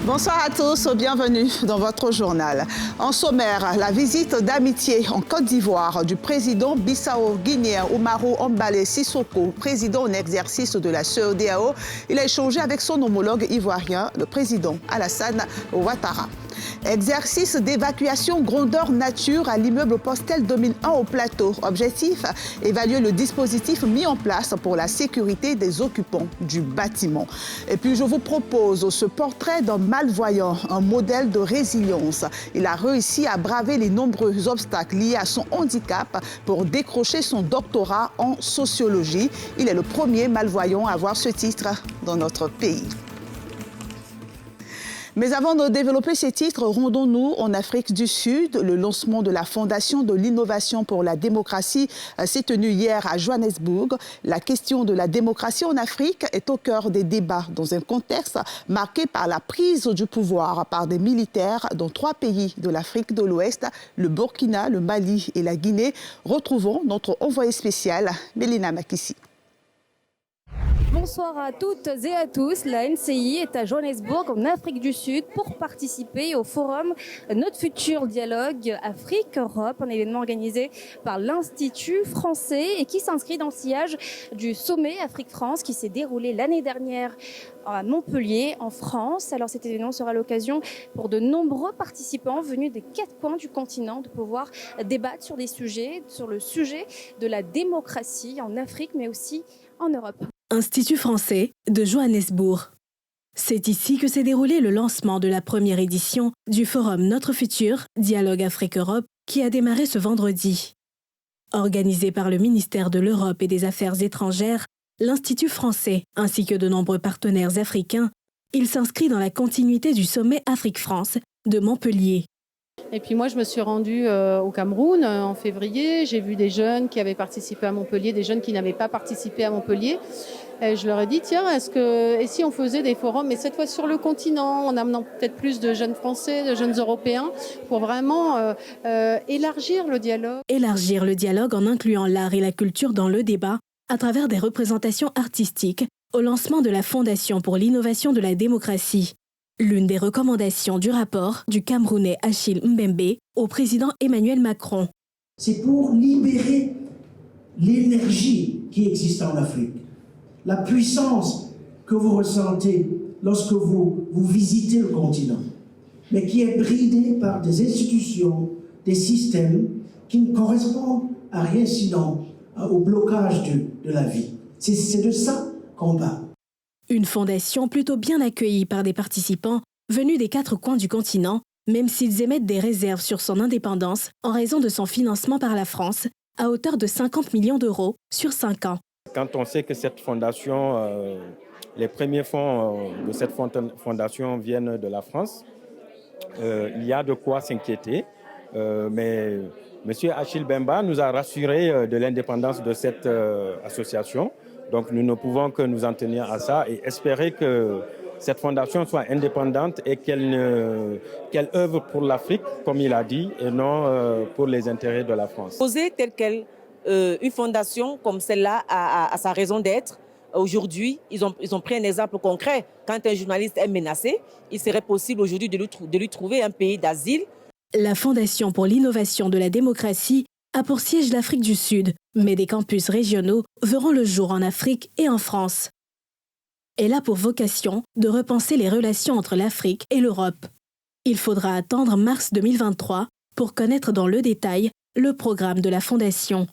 Bonsoir à tous, bienvenue dans votre journal. En sommaire, la visite d'amitié en Côte d'Ivoire du président bissau-guinéen Umaru Ambale Sissoko, président en exercice de la CEDEAO. Il a échangé avec son homologue ivoirien, le président Alassane Ouattara. Exercice d'évacuation grandeur nature à l'immeuble Postel 2001 au Plateau. Objectif, évaluer le dispositif mis en place pour la sécurité des occupants du bâtiment. Et puis je vous propose ce portrait d'un malvoyant, un modèle de résilience. Il a réussi à braver les nombreux obstacles liés à son handicap pour décrocher son doctorat en sociologie. Il est le premier malvoyant à avoir ce titre dans notre pays. Mais avant de développer ces titres, rendons-nous en Afrique du Sud. Le lancement de la Fondation de l'innovation pour la démocratie s'est tenu hier à Johannesburg. La question de la démocratie en Afrique est au cœur des débats dans un contexte marqué par la prise du pouvoir par des militaires dans 3 pays de l'Afrique de l'Ouest, le Burkina, le Mali et la Guinée. Retrouvons notre envoyé spécial, Mélina Makissi. Bonsoir à toutes et à tous. La NCI est à Johannesburg, en Afrique du Sud, pour participer au forum Notre futur dialogue Afrique-Europe, un événement organisé par l'Institut français et qui s'inscrit dans le sillage du sommet Afrique-France qui s'est déroulé l'année dernière à Montpellier, en France. Alors cet événement sera l'occasion pour de nombreux participants venus des 4 coins du continent de pouvoir débattre sur des sujets, sur le sujet de la démocratie en Afrique, mais aussi en Europe. Institut français de Johannesburg. C'est ici que s'est déroulé le lancement de la première édition du forum Notre futur dialogue Afrique-Europe qui a démarré ce vendredi. Organisé par le ministère de l'Europe et des Affaires étrangères, l'Institut français ainsi que de nombreux partenaires africains, il s'inscrit dans la continuité du sommet Afrique-France de Montpellier. Et puis moi, je me suis rendue au Cameroun en février. J'ai vu des jeunes qui avaient participé à Montpellier, des jeunes qui n'avaient pas participé à Montpellier. Et je leur ai dit, tiens, et si on faisait des forums, mais cette fois sur le continent, en amenant peut-être plus de jeunes Français, de jeunes Européens, pour vraiment élargir le dialogue. Élargir le dialogue en incluant l'art et la culture dans le débat à travers des représentations artistiques au lancement de la Fondation pour l'innovation de la démocratie. L'une des recommandations du rapport du Camerounais Achille Mbembe au président Emmanuel Macron. C'est pour libérer l'énergie qui existe en Afrique, la puissance que vous ressentez lorsque vous visitez le continent, mais qui est bridée par des institutions, des systèmes qui ne correspondent à rien sinon au blocage de la vie. C'est de ça qu'on parle. Une fondation plutôt bien accueillie par des participants venus des 4 coins du continent, même s'ils émettent des réserves sur son indépendance en raison de son financement par la France, à hauteur de 50 millions d'euros sur 5 ans. Quand on sait que cette fondation, les premiers fonds de cette fondation viennent de la France, il y a de quoi s'inquiéter. Mais M. Achille Bemba nous a rassurés de l'indépendance de cette association. Donc nous ne pouvons que nous en tenir à ça et espérer que cette fondation soit indépendante et qu'elle œuvre pour l'Afrique, comme il a dit, et non pour les intérêts de la France. Poser telle quelle une fondation comme celle-là a sa raison d'être. Aujourd'hui, ils ont pris un exemple concret. Quand un journaliste est menacé, il serait possible aujourd'hui de lui trouver un pays d'asile. La Fondation pour l'innovation de la démocratie a pour siège l'Afrique du Sud, mais des campus régionaux verront le jour en Afrique et en France. Elle a pour vocation de repenser les relations entre l'Afrique et l'Europe. Il faudra attendre mars 2023 pour connaître dans le détail le programme de la Fondation.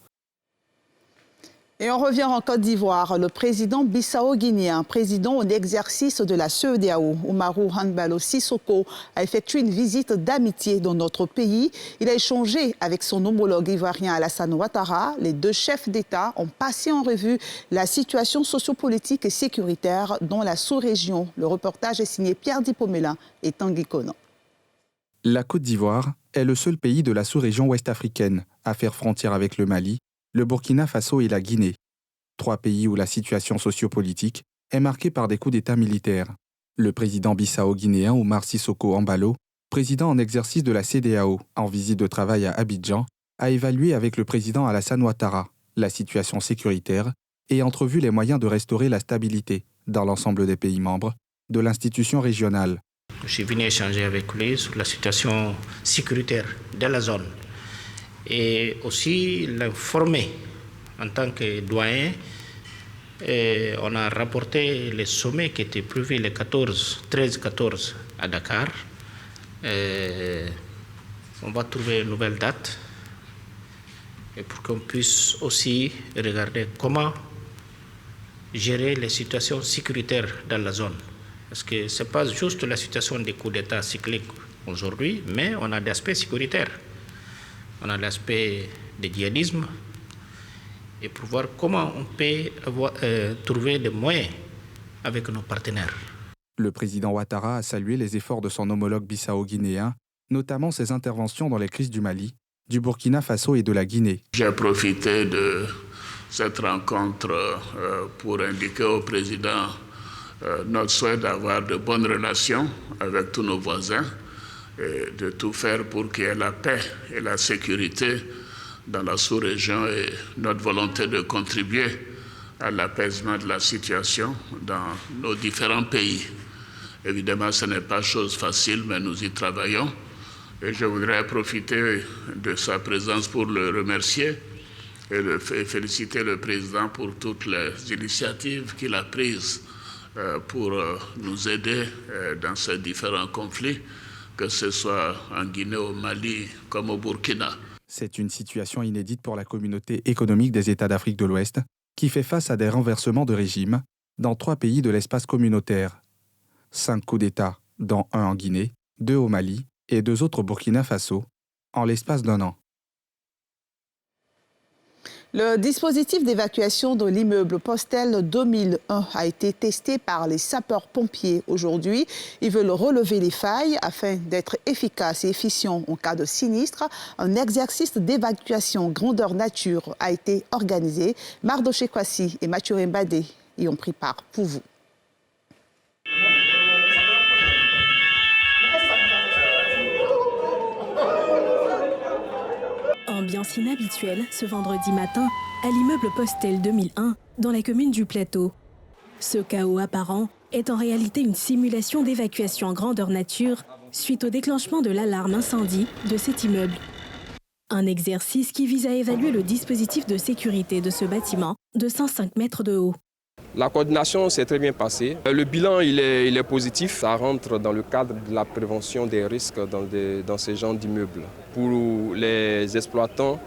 Et on revient en Côte d'Ivoire. Le président bissau-guinéen, président en exercice de la CEDEAO, Umaru Ambale Sissoko, a effectué une visite d'amitié dans notre pays. Il a échangé avec son homologue ivoirien Alassane Ouattara. Les 2 chefs d'État ont passé en revue la situation sociopolitique et sécuritaire dans la sous-région. Le reportage est signé Pierre Dipomelin et Tanguy Conan. La Côte d'Ivoire est le seul pays de la sous-région ouest-africaine à faire frontière avec le Mali, le Burkina Faso et la Guinée. 3 pays où la situation sociopolitique est marquée par des coups d'État militaires. Le président bissau-guinéen Oumar Sissoko Embalo, président en exercice de la CEDEAO, en visite de travail à Abidjan, a évalué avec le président Alassane Ouattara la situation sécuritaire et entrevu les moyens de restaurer la stabilité dans l'ensemble des pays membres de l'institution régionale. Je suis venu échanger avec lui sur la situation sécuritaire de la zone et aussi l'informer en tant que doyen. Et on a rapporté les sommets qui étaient prévus les 13-14 à Dakar. Et on va trouver une nouvelle date et pour qu'on puisse aussi regarder comment gérer les situations sécuritaires dans la zone. Parce que ce n'est pas juste la situation des coups d'État cycliques aujourd'hui, mais on a des aspects sécuritaires. On a l'aspect du djihadisme et pour voir comment on peut trouver des moyens avec nos partenaires. Le président Ouattara a salué les efforts de son homologue bissau-guinéen, notamment ses interventions dans les crises du Mali, du Burkina Faso et de la Guinée. J'ai profité de cette rencontre pour indiquer au président notre souhait d'avoir de bonnes relations avec tous nos voisins et de tout faire pour qu'il y ait la paix et la sécurité dans la sous-région et notre volonté de contribuer à l'apaisement de la situation dans nos différents pays. Évidemment, ce n'est pas chose facile, mais nous y travaillons. Et je voudrais profiter de sa présence pour le remercier et féliciter le président pour toutes les initiatives qu'il a prises pour nous aider dans ces différents conflits, que ce soit en Guinée, au Mali, comme au Burkina. C'est une situation inédite pour la communauté économique des États d'Afrique de l'Ouest, qui fait face à des renversements de régime dans 3 pays de l'espace communautaire. 5 coups d'État, dont 1 en Guinée, 2 au Mali et 2 autres au Burkina Faso, en l'espace d'1 an. Le dispositif d'évacuation de l'immeuble Postel 2001 a été testé par les sapeurs-pompiers aujourd'hui. Ils veulent relever les failles afin d'être efficaces et efficients en cas de sinistre. Un exercice d'évacuation grandeur nature a été organisé. Mardoché Kwasi et Mathieu Mbadé y ont pris part pour vous. Ambiance inhabituelle ce vendredi matin à l'immeuble Postel 2001 dans la commune du Plateau. Ce chaos apparent est en réalité une simulation d'évacuation en grandeur nature suite au déclenchement de l'alarme incendie de cet immeuble. Un exercice qui vise à évaluer le dispositif de sécurité de ce bâtiment de 105 mètres de haut. La coordination s'est très bien passée. Le bilan il est positif. Ça rentre dans le cadre de la prévention des risques dans ces genres d'immeubles. Pour les exploitants,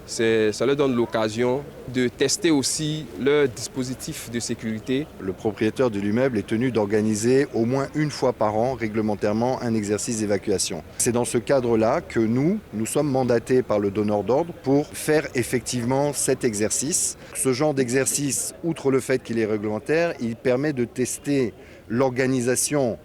ça leur donne l'occasion de tester aussi leur dispositif de sécurité. Le propriétaire de l'immeuble est tenu d'organiser au moins une fois par an réglementairement un exercice d'évacuation. C'est dans ce cadre-là que nous sommes mandatés par le donneur d'ordre pour faire effectivement cet exercice. Ce genre d'exercice, outre le fait qu'il est réglementaire, il permet de tester l'organisation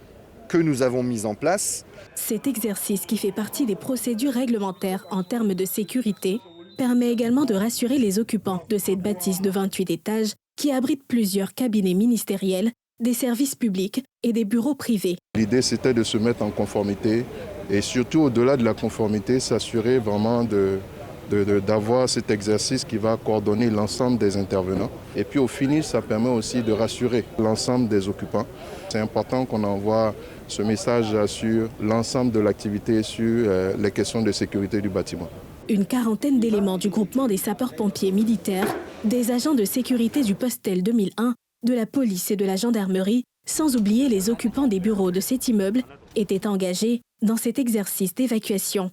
que nous avons mise en place. Cet exercice, qui fait partie des procédures réglementaires en termes de sécurité, permet également de rassurer les occupants de cette bâtisse de 28 étages qui abrite plusieurs cabinets ministériels, des services publics et des bureaux privés. L'idée, c'était de se mettre en conformité et surtout, au-delà de la conformité, s'assurer vraiment d'avoir cet exercice qui va coordonner l'ensemble des intervenants. Et puis au finish, ça permet aussi de rassurer l'ensemble des occupants. C'est important qu'on envoie ce message sur l'ensemble de l'activité, sur les questions de sécurité du bâtiment. Une quarantaine d'éléments du groupement des sapeurs-pompiers militaires, des agents de sécurité du Postel 2001, de la police et de la gendarmerie, sans oublier les occupants des bureaux de cet immeuble, étaient engagés dans cet exercice d'évacuation.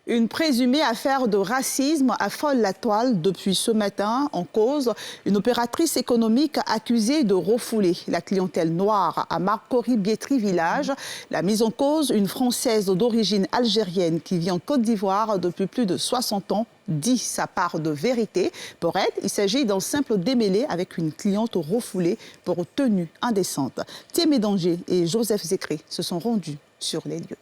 Une présumée affaire de racisme affole la toile depuis ce matin. En cause, une opératrice économique accusée de refouler la clientèle noire à Marcory-Biétry village. La mise en cause, une Française d'origine algérienne qui vit en Côte d'Ivoire depuis plus de 60 ans, dit sa part de vérité. Pour elle, il s'agit d'un simple démêlé avec une cliente refoulée pour tenue indécente. Thémé Danger et Joseph Zécré se sont rendus sur les lieux.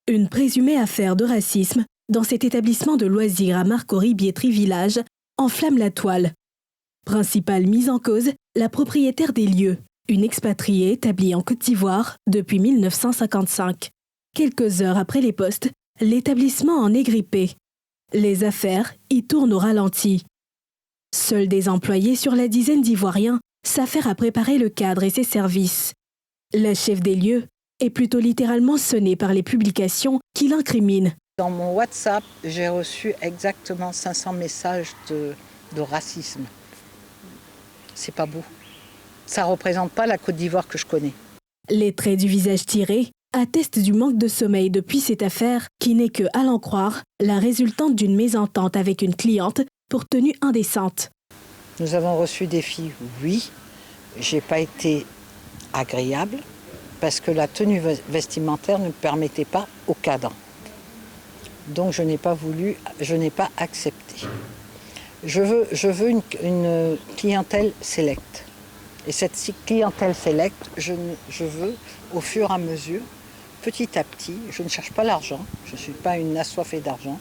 Une présumée affaire de racisme dans cet établissement de loisirs à Marcory-Biétry village enflamme la toile. Principale mise en cause, la propriétaire des lieux, une expatriée établie en Côte d'Ivoire depuis 1955. Quelques heures après les postes, l'établissement en est grippé. Les affaires y tournent au ralenti. Seuls des employés sur la dizaine d'Ivoiriens s'affairent à préparer le cadre et ses services. La chef des lieux est plutôt littéralement sonnée par les publications qui l'incriminent. Dans mon WhatsApp, j'ai reçu exactement 500 messages de racisme. C'est pas beau. Ça ne représente pas la Côte d'Ivoire que je connais. Les traits du visage tirés attestent du manque de sommeil depuis cette affaire qui n'est que, à l'en croire, la résultante d'une mésentente avec une cliente pour tenue indécente. Nous avons reçu des filles, oui. J'ai pas été agréable parce que la tenue vestimentaire ne me permettait pas au cadre. Donc je n'ai pas voulu, je n'ai pas accepté. Je veux une clientèle sélecte. Et cette clientèle sélecte, je veux, au fur et à mesure, petit à petit, je ne cherche pas l'argent, je ne suis pas une assoiffée d'argent,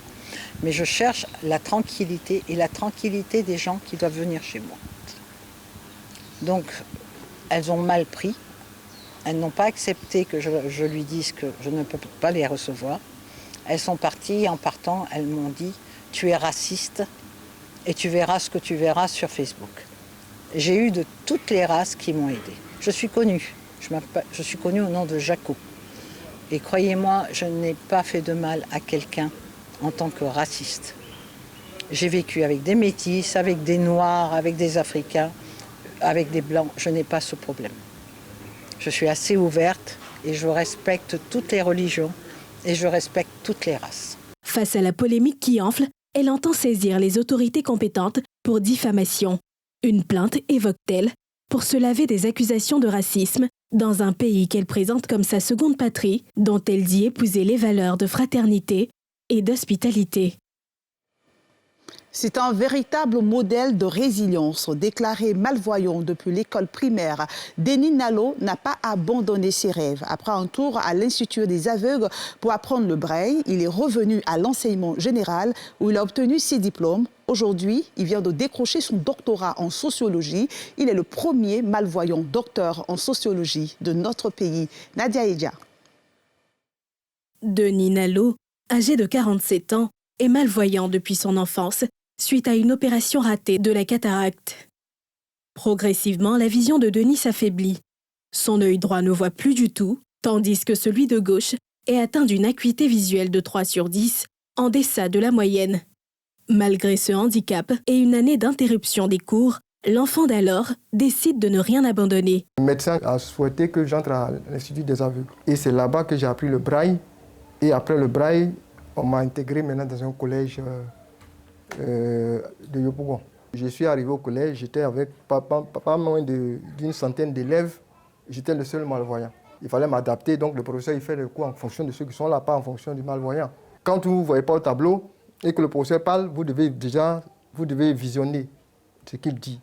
mais je cherche la tranquillité et la tranquillité des gens qui doivent venir chez moi. Donc, elles ont mal pris, elles n'ont pas accepté que je lui dise que je ne peux pas les recevoir. Elles sont parties et en partant, elles m'ont dit « tu es raciste et tu verras ce que tu verras sur Facebook ». J'ai eu de toutes les races qui m'ont aidée. Je suis connue, je suis connue au nom de Jaco. Et croyez-moi, je n'ai pas fait de mal à quelqu'un en tant que raciste. J'ai vécu avec des métis, avec des noirs, avec des africains, avec des blancs. Je n'ai pas ce problème. Je suis assez ouverte et je respecte toutes les religions et je respecte toutes les races. Face à la polémique qui enfle, elle entend saisir les autorités compétentes pour diffamation. Une plainte, évoque-t-elle, pour se laver des accusations de racisme dans un pays qu'elle présente comme sa seconde patrie, dont elle dit épouser les valeurs de fraternité et d'hospitalité. C'est un véritable modèle de résilience. Déclaré malvoyant depuis l'école primaire, Denis Nalo n'a pas abandonné ses rêves. Après un tour à l'Institut des aveugles pour apprendre le braille, il est revenu à l'enseignement général où il a obtenu ses diplômes. Aujourd'hui, il vient de décrocher son doctorat en sociologie. Il est le premier malvoyant docteur en sociologie de notre pays. Nadia Edja. Denis Nalo, âgé de 47 ans, est malvoyant depuis son enfance suite à une opération ratée de la cataracte. Progressivement, la vision de Denis s'affaiblit. Son œil droit ne voit plus du tout, tandis que celui de gauche est atteint d'une acuité visuelle de 3/10, en deçà de la moyenne. Malgré ce handicap et une année d'interruption des cours, l'enfant d'alors décide de ne rien abandonner. Le médecin a souhaité que j'entre à l'Institut des aveugles. Et c'est là-bas que j'ai appris le braille. Et après le braille, on m'a intégré maintenant dans un collège de Yopougon. Je suis arrivé au collège, j'étais avec pas moins d'une centaine d'élèves. J'étais le seul malvoyant. Il fallait m'adapter, donc le professeur il fait le cours en fonction de ceux qui sont là, pas en fonction du malvoyant. Quand vous ne voyez pas au tableau et que le professeur parle, vous devez visionner ce qu'il dit.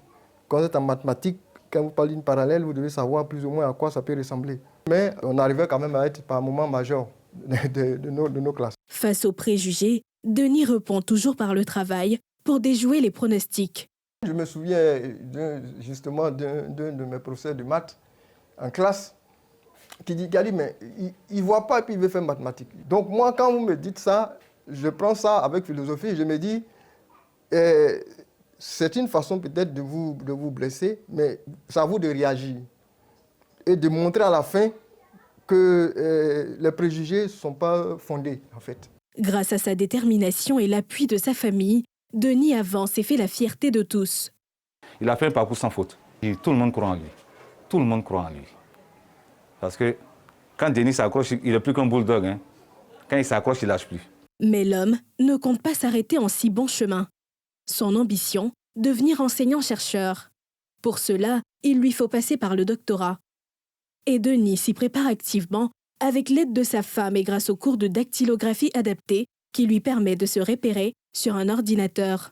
Quand vous êtes en mathématiques, quand vous parlez d'une parallèle, vous devez savoir plus ou moins à quoi ça peut ressembler. Mais on arrivait quand même à être par moments majeur de nos classes. Face aux préjugés, Denis répond toujours par le travail pour déjouer les pronostics. Je me souviens justement d'un de mes professeurs de maths en classe qui dit, mais il ne voit pas et puis il veut faire mathématiques. Donc moi, quand vous me dites ça, je prends ça avec philosophie et je me dis, c'est une façon peut-être de vous blesser, mais c'est à vous de réagir et de montrer à la fin que les préjugés ne sont pas fondés, en fait. Grâce à sa détermination et l'appui de sa famille, Denis avance et fait la fierté de tous. Il a fait un parcours sans faute. Et tout le monde croit en lui. Tout le monde croit en lui. Parce que quand Denis s'accroche, il n'est plus qu'un bulldog. Hein. Quand il s'accroche, il ne lâche plus. Mais l'homme ne compte pas s'arrêter en si bon chemin. Son ambition, devenir enseignant-chercheur. Pour cela, il lui faut passer par le doctorat. Et Denis s'y prépare activement avec l'aide de sa femme et grâce au cours de dactylographie adapté qui lui permet de se repérer sur un ordinateur.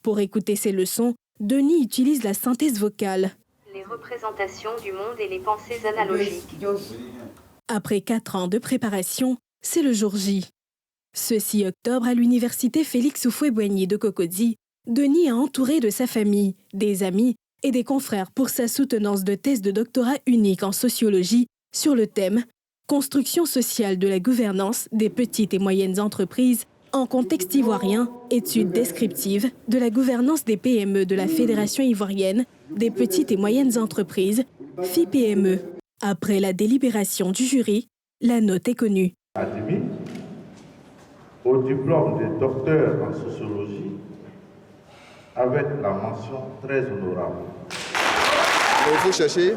Pour écouter ses leçons, Denis utilise la synthèse vocale. Les représentations du monde et les pensées analogiques. Après 4 ans de préparation, c'est le jour J. Ce 6 octobre, à l'université Félix Houphouët-Boigny de Cocody, Denis est entouré de sa famille, des amis et des confrères pour sa soutenance de thèse de doctorat unique en sociologie sur le thème « Construction sociale de la gouvernance des petites et moyennes entreprises en contexte ivoirien, étude descriptive de la gouvernance des PME de la Fédération ivoirienne des petites et moyennes entreprises, FIPME ». Après la délibération du jury, la note est connue. Admis au diplôme de docteur en sociologie avec la mention très honorable. Il faut chercher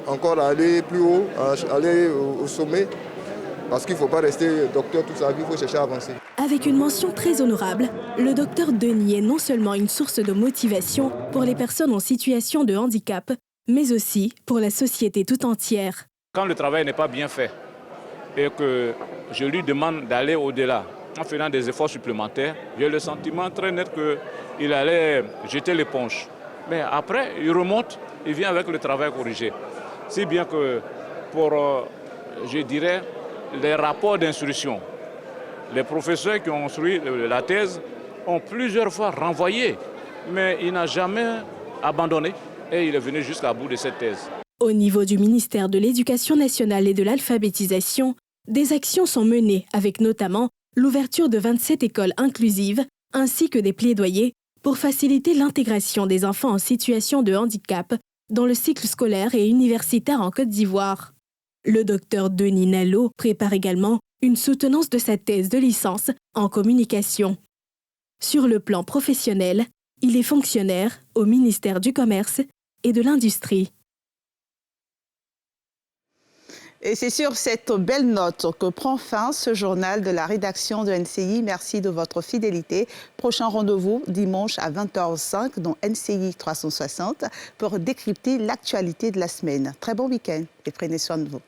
encore à aller plus haut, à aller au sommet, parce qu'il ne faut pas rester docteur toute sa vie, il faut chercher à avancer. Avec une mention très honorable, le docteur Denis est non seulement une source de motivation pour les personnes en situation de handicap, mais aussi pour la société tout entière. Quand le travail n'est pas bien fait et que je lui demande d'aller au-delà en faisant des efforts supplémentaires, j'ai le sentiment très net qu'il allait jeter l'éponge. Mais après, il remonte, il vient avec le travail corrigé. Si bien que pour, je dirais, les rapports d'instruction, les professeurs qui ont instruit la thèse ont plusieurs fois renvoyé, mais il n'a jamais abandonné et il est venu jusqu'à bout de cette thèse. Au niveau du ministère de l'Éducation nationale et de l'alphabétisation, des actions sont menées avec notamment l'ouverture de 27 écoles inclusives ainsi que des plaidoyers pour faciliter l'intégration des enfants en situation de handicap dans le cycle scolaire et universitaire en Côte d'Ivoire. Le docteur Denis Nallo prépare également une soutenance de sa thèse de licence en communication. Sur le plan professionnel, il est fonctionnaire au ministère du Commerce et de l'Industrie. Et c'est sur cette belle note que prend fin ce journal de la rédaction de NCI. Merci de votre fidélité. Prochain rendez-vous dimanche à 20h05 dans NCI 360 pour décrypter l'actualité de la semaine. Très bon week-end et prenez soin de vous.